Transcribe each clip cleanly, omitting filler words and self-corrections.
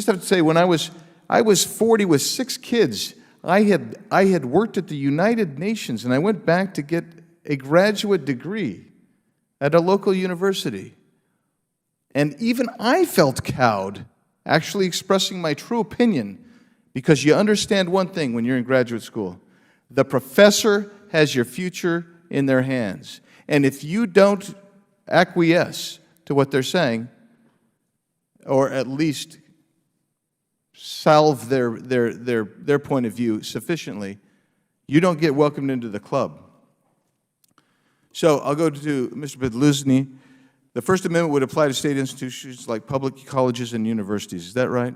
just have to say, when I was 40 with 6 kids, I had worked at the United Nations, and I went back to get a graduate degree at a local university. And even I felt cowed actually expressing my true opinion, because you understand one thing when you're in graduate school: the professor has your future in their hands. And if you don't acquiesce to what they're saying, or at least salve their point of view sufficiently, you don't get welcomed into the club. So I'll go to Mr. Pidluzny. The First Amendment would apply to state institutions like public colleges and universities. Is that right?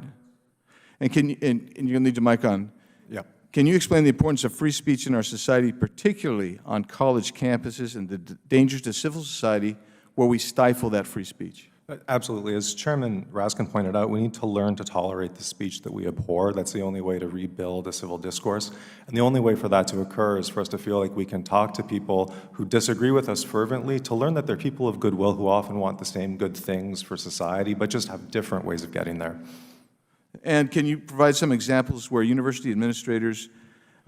And can you, and you're going to need the mic on. Yeah. Can you explain the importance of free speech in our society, particularly on college campuses, and the dangers to civil society where we stifle that free speech? Absolutely. As Chairman Raskin pointed out, we need to learn to tolerate the speech that we abhor. That's the only way to rebuild a civil discourse. And the only way for that to occur is for us to feel like we can talk to people who disagree with us fervently, to learn that they're people of goodwill who often want the same good things for society, but just have different ways of getting there. And can you provide some examples where university administrators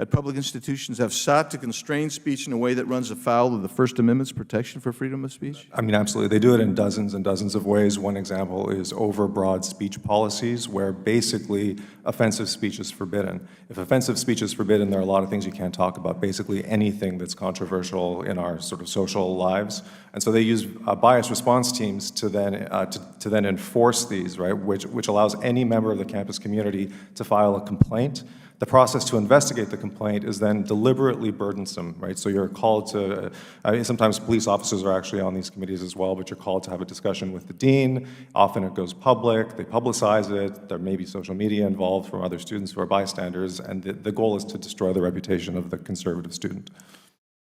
at public institutions have sought to constrain speech in a way that runs afoul of the First Amendment's protection for freedom of speech? I mean, absolutely. They do it in dozens and dozens of ways. One example is overbroad speech policies, where basically offensive speech is forbidden. If offensive speech is forbidden, there are a lot of things you can't talk about, basically anything that's controversial in our sort of social lives. And so they use bias response teams to then enforce these, right, which allows any member of the campus community to file a complaint. The process to investigate the complaint is then deliberately burdensome, right? So you're called to, sometimes police officers are actually on these committees as well, but you're called to have a discussion with the dean. Often it goes public, they publicize it, there may be social media involved from other students who are bystanders, and the goal is to destroy the reputation of the conservative student.